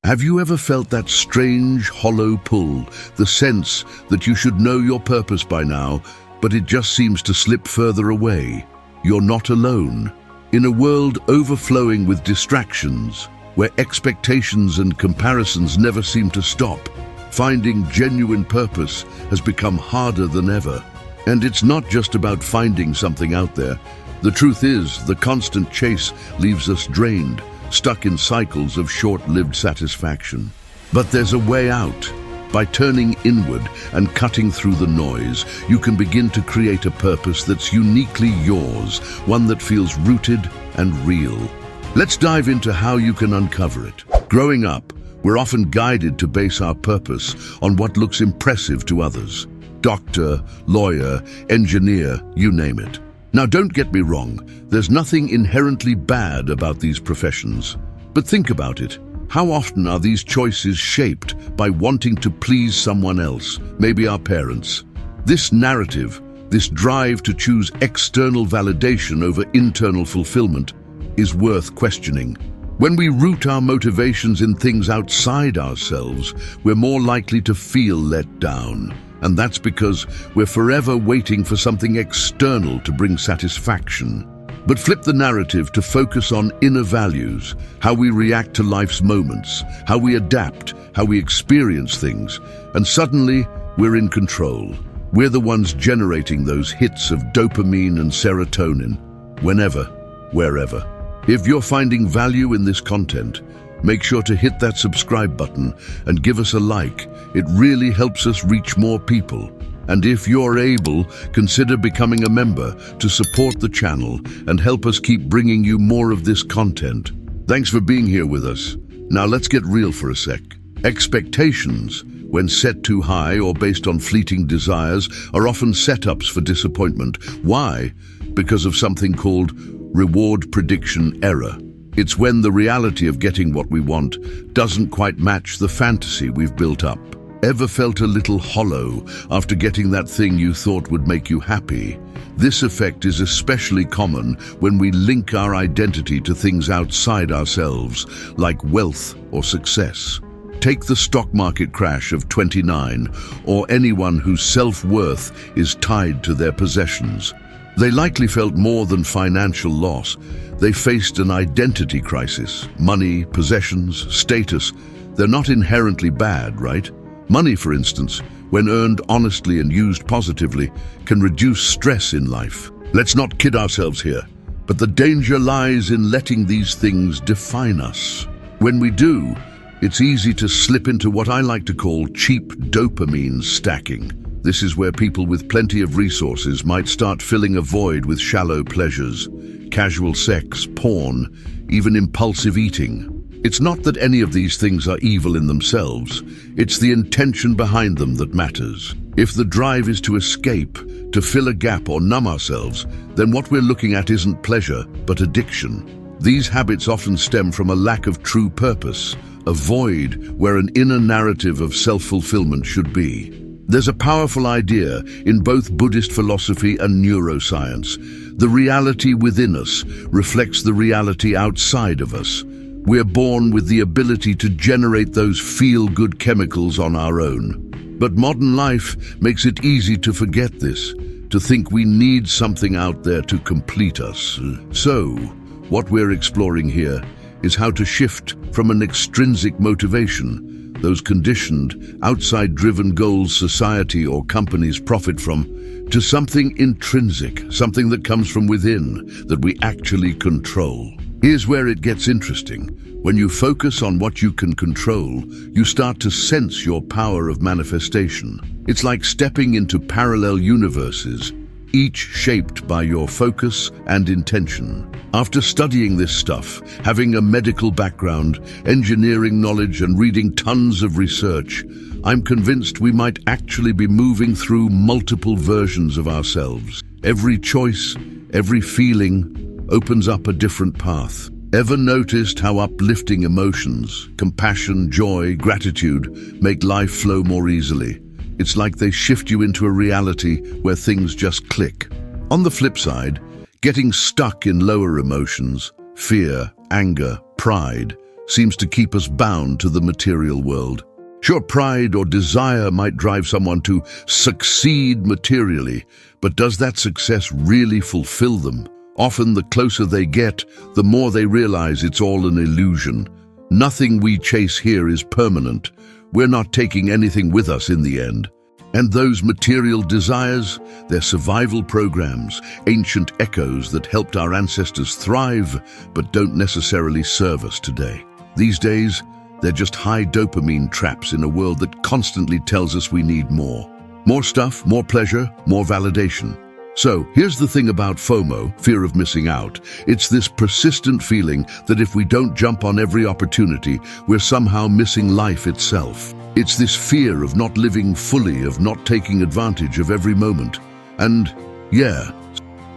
Have you ever felt that strange, hollow pull, the sense that you should know your purpose by now, but it just seems to slip further away? You're not alone. In a world overflowing with distractions, where expectations and comparisons never seem to stop, finding genuine purpose has become harder than ever. And it's not just about finding something out there. The truth is, the constant chase leaves us drained, stuck in cycles of short-lived satisfaction. But there's a way out. By turning inward and cutting through the noise, you can begin to create a purpose that's uniquely yours, one that feels rooted and real. Let's dive into how you can uncover it. Growing up, we're often guided to base our purpose on what looks impressive to others. Doctor, lawyer, engineer, you name it. Now, don't get me wrong, there's nothing inherently bad about these professions. But think about it. How often are these choices shaped by wanting to please someone else, maybe our parents? This narrative, this drive to choose external validation over internal fulfillment, is worth questioning. When we root our motivations in things outside ourselves, we're more likely to feel let down. And that's because we're forever waiting for something external to bring satisfaction. But flip the narrative to focus on inner values, how we react to life's moments, how we adapt, how we experience things, and suddenly we're in control. We're the ones generating those hits of dopamine and serotonin, whenever, wherever. If you're finding value in this content, make sure to hit that subscribe button and give us a like. It really helps us reach more people. And if you're able, consider becoming a member to support the channel and help us keep bringing you more of this content. Thanks for being here with us. Now let's get real for a sec. Expectations, when set too high or based on fleeting desires, are often setups for disappointment. Why? Because of something called reward prediction error. It's when the reality of getting what we want doesn't quite match the fantasy we've built up. Ever felt a little hollow after getting that thing you thought would make you happy? This effect is especially common when we link our identity to things outside ourselves, like wealth or success. Take the stock market crash of '29, or anyone whose self-worth is tied to their possessions. They likely felt more than financial loss. They faced an identity crisis. Money, possessions, status, they're not inherently bad, right? Money, for instance, when earned honestly and used positively, can reduce stress in life. Let's not kid ourselves here, but the danger lies in letting these things define us. When we do, it's easy to slip into what I like to call cheap dopamine stacking. This is where people with plenty of resources might start filling a void with shallow pleasures, casual sex, porn, even impulsive eating. It's not that any of these things are evil in themselves, it's the intention behind them that matters. If the drive is to escape, to fill a gap or numb ourselves, then what we're looking at isn't pleasure, but addiction. These habits often stem from a lack of true purpose, a void where an inner narrative of self-fulfillment should be. There's a powerful idea in both Buddhist philosophy and neuroscience. The reality within us reflects the reality outside of us. We're born with the ability to generate those feel-good chemicals on our own. But modern life makes it easy to forget this, to think we need something out there to complete us. So, what we're exploring here is how to shift from an extrinsic motivation, those conditioned, outside-driven goals society or companies profit from, to something intrinsic, something that comes from within, that we actually control. Here's where it gets interesting. When you focus on what you can control, you start to sense your power of manifestation. It's like stepping into parallel universes, each shaped by your focus and intention. After studying this stuff, having a medical background, engineering knowledge, and reading tons of research, I'm convinced we might actually be moving through multiple versions of ourselves. Every choice, every feeling, opens up a different path. Ever noticed how uplifting emotions, compassion, joy, gratitude, make life flow more easily? It's like they shift you into a reality where things just click. On the flip side, getting stuck in lower emotions, fear, anger, pride, seems to keep us bound to the material world. Sure, pride or desire might drive someone to succeed materially, but does that success really fulfill them? Often the closer they get, the more they realize it's all an illusion. Nothing we chase here is permanent. We're not taking anything with us in the end. And those material desires, they're survival programs, ancient echoes that helped our ancestors thrive, but don't necessarily serve us today. These days, they're just high dopamine traps in a world that constantly tells us we need more. More stuff, more pleasure, more validation. So, here's the thing about FOMO, fear of missing out. It's this persistent feeling that if we don't jump on every opportunity, we're somehow missing life itself. It's this fear of not living fully, of not taking advantage of every moment. And, yeah,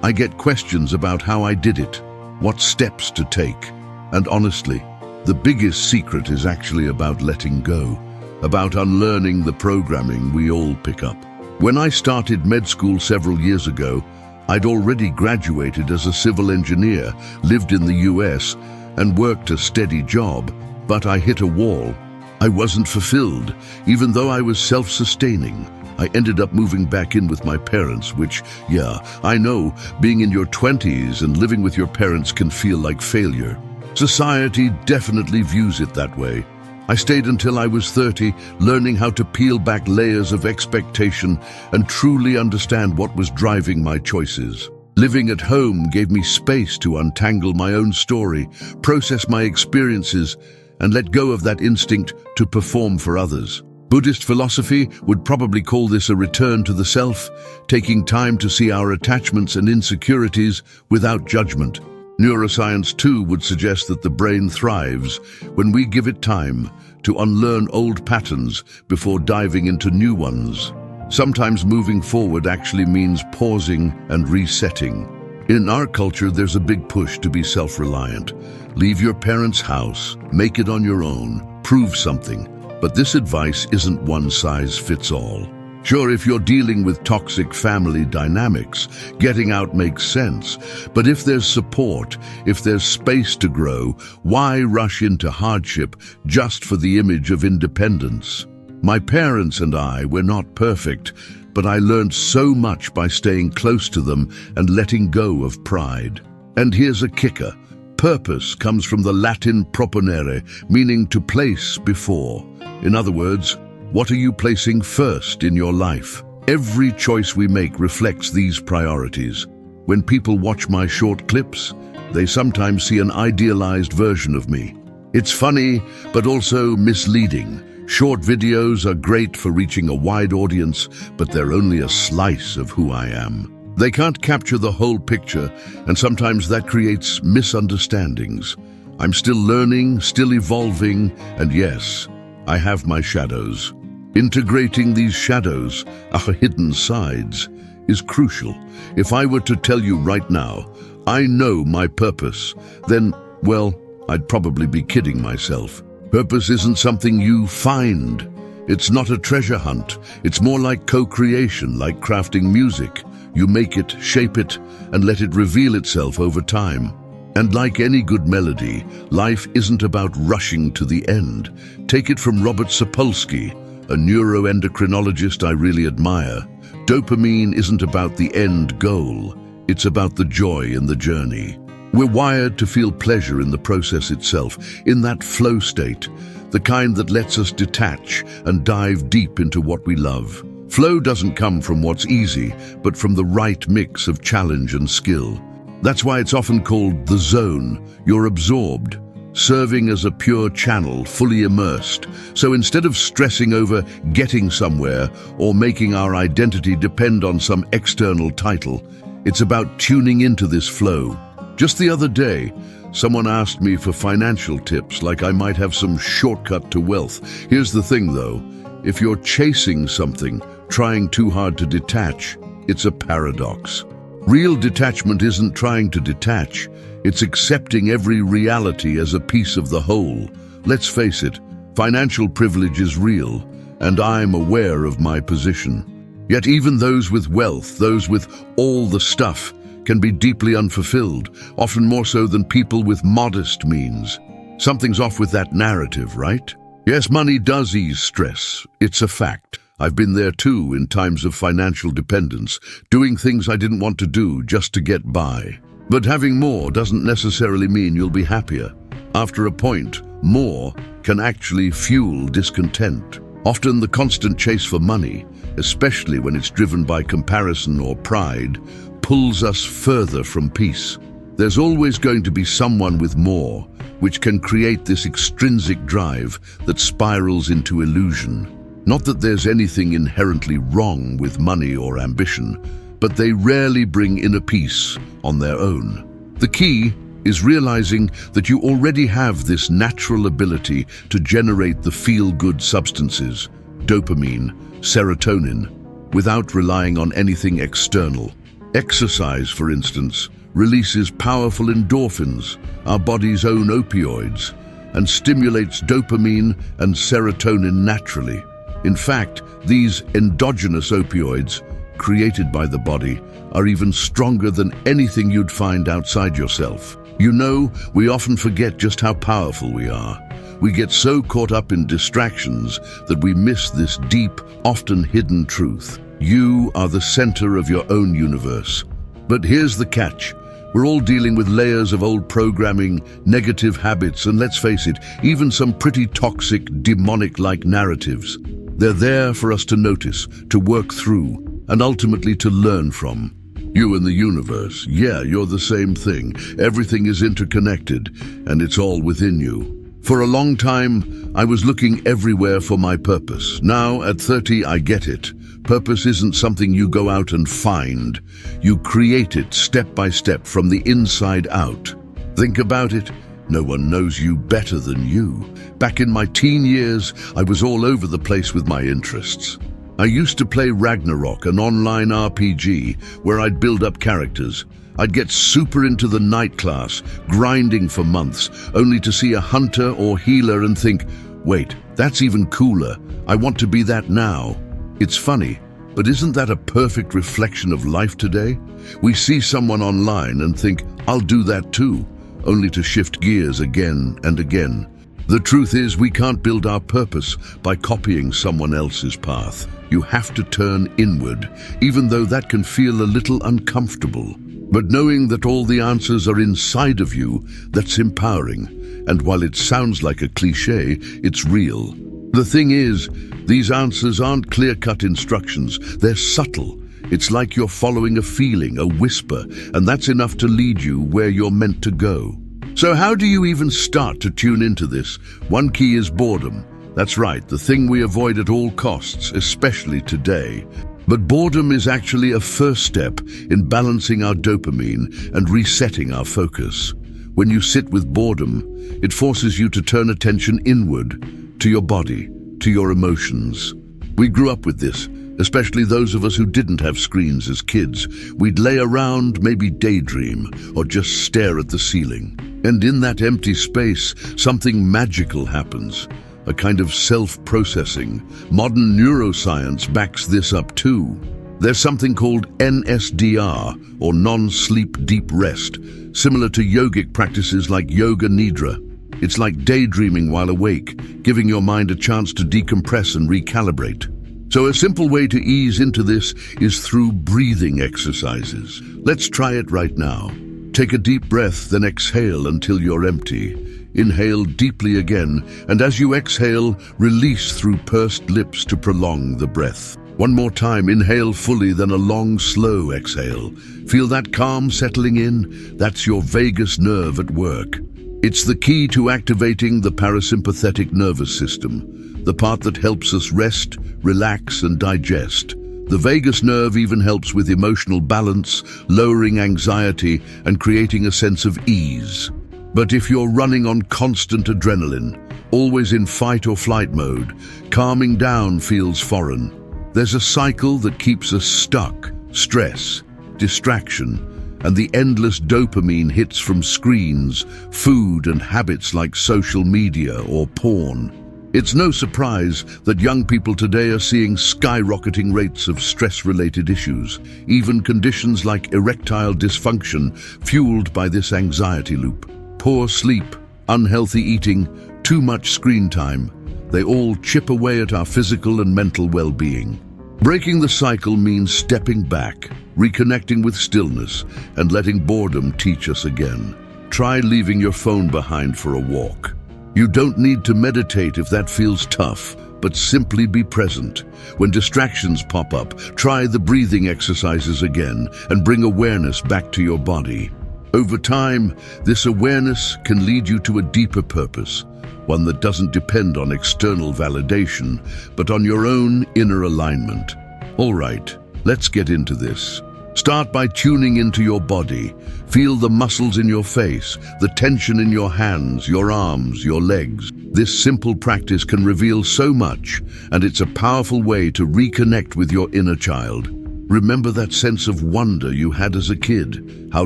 I get questions about how I did it, what steps to take. And honestly, the biggest secret is actually about letting go, about unlearning the programming we all pick up. When I started med school several years ago, I'd already graduated as a civil engineer, lived in the US, and worked a steady job, but I hit a wall. I wasn't fulfilled, even though I was self-sustaining. I ended up moving back in with my parents, which, yeah, I know, being in your 20s and living with your parents can feel like failure. Society definitely views it that way. I stayed until I was 30, learning how to peel back layers of expectation and truly understand what was driving my choices. Living at home gave me space to untangle my own story, process my experiences, and let go of that instinct to perform for others. Buddhist philosophy would probably call this a return to the self, taking time to see our attachments and insecurities without judgment. Neuroscience, too, would suggest that the brain thrives when we give it time to unlearn old patterns before diving into new ones. Sometimes moving forward actually means pausing and resetting. In our culture, there's a big push to be self-reliant. Leave your parents' house, make it on your own, prove something. But this advice isn't one size fits all. Sure, if you're dealing with toxic family dynamics, getting out makes sense. But if there's support, if there's space to grow, why rush into hardship just for the image of independence? My parents and I were not perfect, but I learned so much by staying close to them and letting go of pride. And here's a kicker. Purpose comes from the Latin proponere, meaning to place before. In other words, what are you placing first in your life? Every choice we make reflects these priorities. When people watch my short clips, they sometimes see an idealized version of me. It's funny, but also misleading. Short videos are great for reaching a wide audience, but they're only a slice of who I am. They can't capture the whole picture, and sometimes that creates misunderstandings. I'm still learning, still evolving, and yes, I have my shadows. Integrating these shadows, our hidden sides, is crucial. If I were to tell you right now, I know my purpose, then, well, I'd probably be kidding myself. Purpose isn't something you find. It's not a treasure hunt. It's more like co-creation, like crafting music. You make it, shape it, and let it reveal itself over time. And like any good melody, life isn't about rushing to the end. Take it from Robert Sapolsky, a neuroendocrinologist I really admire. Dopamine isn't about the end goal. It's about the joy in the journey. We're wired to feel pleasure in the process itself, in that flow state, the kind that lets us detach and dive deep into what we love. Flow doesn't come from what's easy, but from the right mix of challenge and skill. That's why it's often called the zone. You're absorbed, serving as a pure channel, fully immersed. So instead of stressing over getting somewhere or making our identity depend on some external title, it's about tuning into this flow. Just the other day, someone asked me for financial tips, like I might have some shortcut to wealth. Here's the thing though, if you're chasing something, trying too hard to detach, it's a paradox. Real detachment isn't trying to detach, it's accepting every reality as a piece of the whole. Let's face it, financial privilege is real, and I'm aware of my position. Yet even those with wealth, those with all the stuff, can be deeply unfulfilled, often more so than people with modest means. Something's off with that narrative, right? Yes, money does ease stress. It's a fact. I've been there too in times of financial dependence, doing things I didn't want to do just to get by. But having more doesn't necessarily mean you'll be happier. After a point, more can actually fuel discontent. Often the constant chase for money, especially when it's driven by comparison or pride, pulls us further from peace. There's always going to be someone with more, which can create this extrinsic drive that spirals into illusion. Not that there's anything inherently wrong with money or ambition, but they rarely bring inner peace on their own. The key is realizing that you already have this natural ability to generate the feel-good substances, dopamine, serotonin, without relying on anything external. Exercise, for instance, releases powerful endorphins, our body's own opioids, and stimulates dopamine and serotonin naturally. In fact, these endogenous opioids, created by the body, are even stronger than anything you'd find outside yourself. You know, we often forget just how powerful we are. We get so caught up in distractions that we miss this deep, often hidden truth. You are the center of your own universe. But here's the catch. We're all dealing with layers of old programming, negative habits, and let's face it, even some pretty toxic, demonic-like narratives. They're there for us to notice, to work through, and ultimately to learn from. You and the universe, yeah, you're the same thing. Everything is interconnected, and it's all within you. For a long time, I was looking everywhere for my purpose. Now, at 30, I get it. Purpose isn't something you go out and find. You create it step by step from the inside out. Think about it. No one knows you better than you. Back in my teen years, I was all over the place with my interests. I used to play Ragnarok, an online RPG, where I'd build up characters. I'd get super into the night class, grinding for months, only to see a hunter or healer and think, wait, that's even cooler. I want to be that now. It's funny, but isn't that a perfect reflection of life today? We see someone online and think, I'll do that too, only to shift gears again and again. The truth is, we can't build our purpose by copying someone else's path. You have to turn inward, even though that can feel a little uncomfortable. But knowing that all the answers are inside of you, that's empowering. And while it sounds like a cliché, it's real. The thing is, these answers aren't clear-cut instructions. They're subtle. It's like you're following a feeling, a whisper, and that's enough to lead you where you're meant to go. So how do you even start to tune into this? One key is boredom. That's right, the thing we avoid at all costs, especially today. But boredom is actually a first step in balancing our dopamine and resetting our focus. When you sit with boredom, it forces you to turn attention inward, to your body, to your emotions. We grew up with this, especially those of us who didn't have screens as kids. We'd lay around, maybe daydream, or just stare at the ceiling. And in that empty space, something magical happens. A kind of self-processing. Modern neuroscience backs this up too. There's something called NSDR, or non-sleep deep rest, similar to yogic practices like yoga nidra. It's like daydreaming while awake, giving your mind a chance to decompress and recalibrate. So a simple way to ease into this is through breathing exercises. Let's try it right now. Take a deep breath, then exhale until you're empty. Inhale deeply again, and as you exhale, release through pursed lips to prolong the breath. One more time, inhale fully, then a long, slow exhale. Feel that calm settling in? That's your vagus nerve at work. It's the key to activating the parasympathetic nervous system, the part that helps us rest, relax, and digest. The vagus nerve even helps with emotional balance, lowering anxiety, and creating a sense of ease. But if you're running on constant adrenaline, always in fight or flight mode, calming down feels foreign. There's a cycle that keeps us stuck: stress, distraction, and the endless dopamine hits from screens, food, and habits like social media or porn. It's no surprise that young people today are seeing skyrocketing rates of stress-related issues, even conditions like erectile dysfunction fueled by this anxiety loop. Poor sleep, unhealthy eating, too much screen time. They all chip away at our physical and mental well-being. Breaking the cycle means stepping back, reconnecting with stillness, and letting boredom teach us again. Try leaving your phone behind for a walk. You don't need to meditate if that feels tough, but simply be present. When distractions pop up, try the breathing exercises again and bring awareness back to your body. Over time, this awareness can lead you to a deeper purpose, one that doesn't depend on external validation, but on your own inner alignment. All right, let's get into this. Start by tuning into your body. Feel the muscles in your face, the tension in your hands, your arms, your legs. This simple practice can reveal so much, and it's a powerful way to reconnect with your inner child. Remember that sense of wonder you had as a kid, how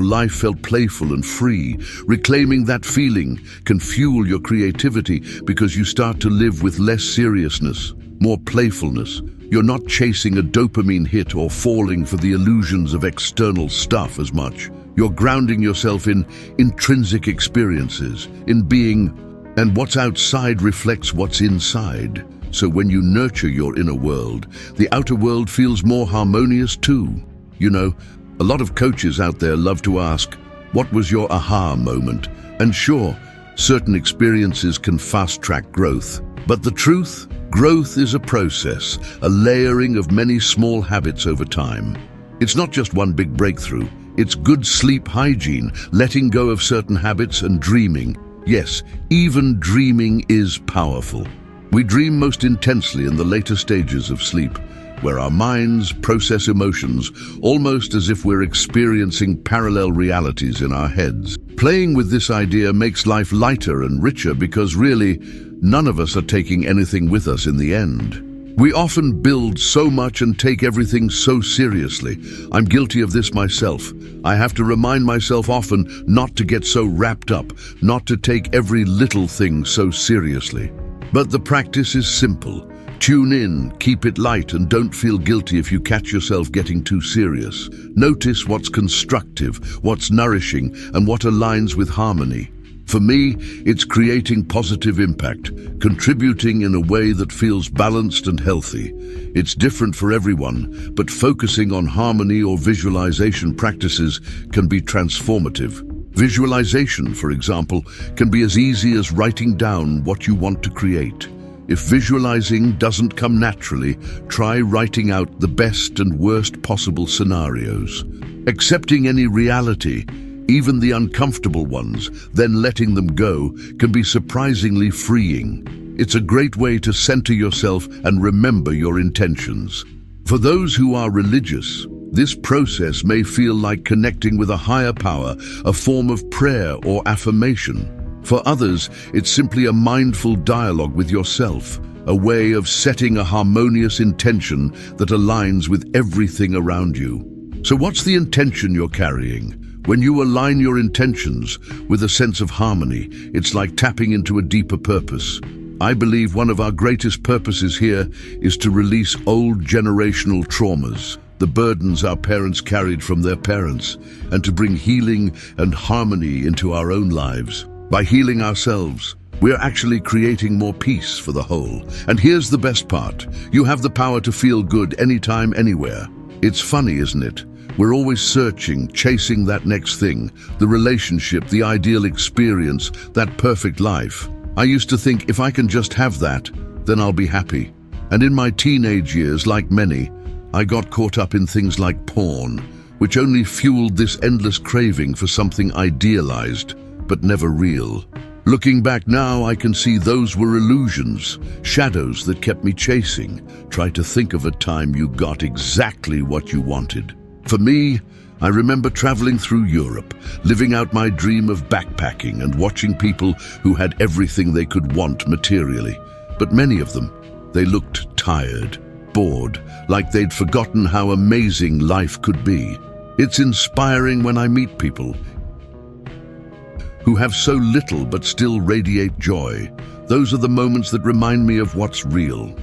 life felt playful and free. Reclaiming that feeling can fuel your creativity because you start to live with less seriousness, more playfulness. You're not chasing a dopamine hit or falling for the illusions of external stuff as much. You're grounding yourself in intrinsic experiences, in being, and what's outside reflects what's inside. So when you nurture your inner world, the outer world feels more harmonious too. You know, a lot of coaches out there love to ask, what was your aha moment? And sure, certain experiences can fast-track growth. But the truth? Growth is a process, a layering of many small habits over time. It's not just one big breakthrough. It's good sleep hygiene, letting go of certain habits and dreaming. Yes, even dreaming is powerful. We dream most intensely in the later stages of sleep, where our minds process emotions almost as if we're experiencing parallel realities in our heads. Playing with this idea makes life lighter and richer because really, none of us are taking anything with us in the end. We often build so much and take everything so seriously. I'm guilty of this myself. I have to remind myself often not to get so wrapped up, not to take every little thing so seriously. But the practice is simple. Tune in, keep it light, and don't feel guilty if you catch yourself getting too serious. Notice what's constructive, what's nourishing, and what aligns with harmony. For me, it's creating positive impact, contributing in a way that feels balanced and healthy. It's different for everyone, but focusing on harmony or visualization practices can be transformative. Visualization, for example, can be as easy as writing down what you want to create. If visualizing doesn't come naturally, try writing out the best and worst possible scenarios. Accepting any reality, even the uncomfortable ones, then letting them go, can be surprisingly freeing. It's a great way to center yourself and remember your intentions. For those who are religious, this process may feel like connecting with a higher power, a form of prayer or affirmation. For others, it's simply a mindful dialogue with yourself, a way of setting a harmonious intention that aligns with everything around you. So what's the intention you're carrying? When you align your intentions with a sense of harmony, it's like tapping into a deeper purpose. I believe one of our greatest purposes here is to release old generational traumas, the burdens our parents carried from their parents, and to bring healing and harmony into our own lives. By healing ourselves, we're actually creating more peace for the whole. And here's the best part. You have the power to feel good anytime, anywhere. It's funny, isn't it? We're always searching, chasing that next thing, the relationship, the ideal experience, that perfect life. I used to think if I can just have that, then I'll be happy. And in my teenage years, like many, I got caught up in things like porn, which only fueled this endless craving for something idealized, but never real. Looking back now, I can see those were illusions, shadows that kept me chasing. Try to think of a time you got exactly what you wanted. For me, I remember traveling through Europe, living out my dream of backpacking and watching people who had everything they could want materially. But many of them, they looked tired, bored, like they'd forgotten how amazing life could be. It's inspiring when I meet people who have so little but still radiate joy. Those are the moments that remind me of what's real.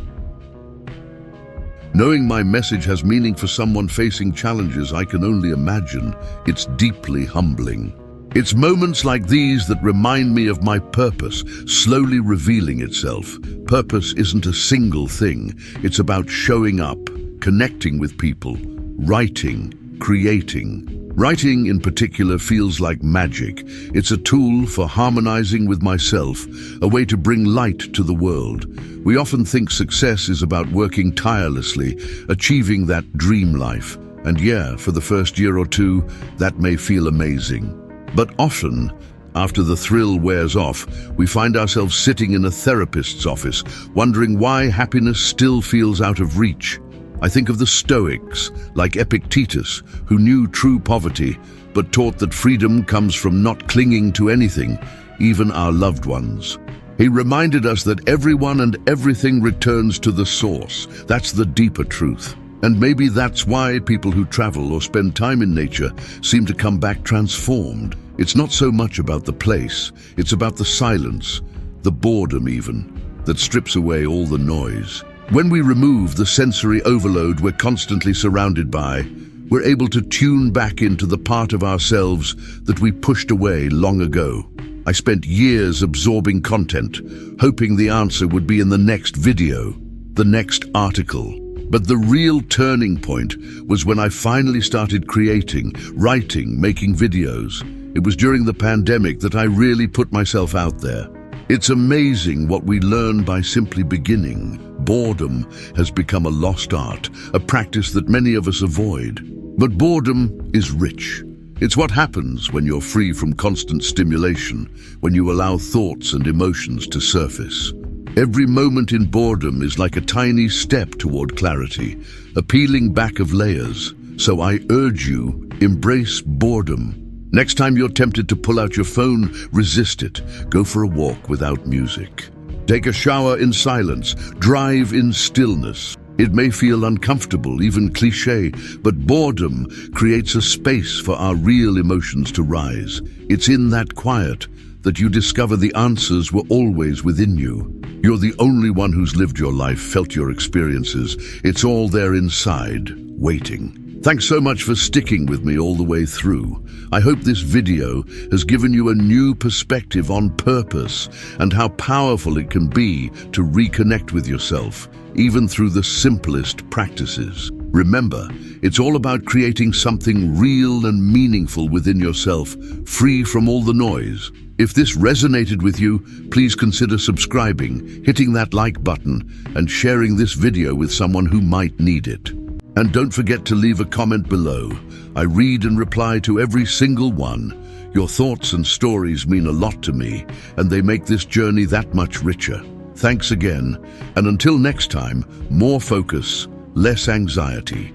Knowing my message has meaning for someone facing challenges I can only imagine, it's deeply humbling. It's moments like these that remind me of my purpose, slowly revealing itself. Purpose isn't a single thing. It's about showing up, connecting with people, writing, creating. Writing in particular feels like magic. It's a tool for harmonizing with myself, a way to bring light to the world. We often think success is about working tirelessly, achieving that dream life. And yeah, for the first year or two, that may feel amazing. But often, after the thrill wears off, we find ourselves sitting in a therapist's office, wondering why happiness still feels out of reach. I think of the Stoics, like Epictetus, who knew true poverty, but taught that freedom comes from not clinging to anything, even our loved ones. He reminded us that everyone and everything returns to the source. That's the deeper truth. And maybe that's why people who travel or spend time in nature seem to come back transformed. It's not so much about the place, it's about the silence, the boredom even, that strips away all the noise. When we remove the sensory overload we're constantly surrounded by, we're able to tune back into the part of ourselves that we pushed away long ago. I spent years absorbing content, hoping the answer would be in the next video, the next article. But the real turning point was when I finally started creating, writing, making videos. It was during the pandemic that I really put myself out there. It's amazing what we learn by simply beginning. Boredom has become a lost art, a practice that many of us avoid. But boredom is rich. It's what happens when you're free from constant stimulation, when you allow thoughts and emotions to surface. Every moment in boredom is like a tiny step toward clarity, a peeling back of layers. So I urge you, embrace boredom. Next time you're tempted to pull out your phone, resist it. Go for a walk without music. Take a shower in silence. Drive in stillness. It may feel uncomfortable, even cliché, but boredom creates a space for our real emotions to rise. It's in that quiet that you discover the answers were always within you. You're the only one who's lived your life, felt your experiences. It's all there inside, waiting. Thanks so much for sticking with me all the way through. I hope this video has given you a new perspective on purpose and how powerful it can be to reconnect with yourself, even through the simplest practices. Remember, it's all about creating something real and meaningful within yourself, free from all the noise. If this resonated with you, please consider subscribing, hitting that like button, and sharing this video with someone who might need it. And don't forget to leave a comment below. I read and reply to every single one. Your thoughts and stories mean a lot to me, and they make this journey that much richer. Thanks again, and until next time, more focus, less anxiety.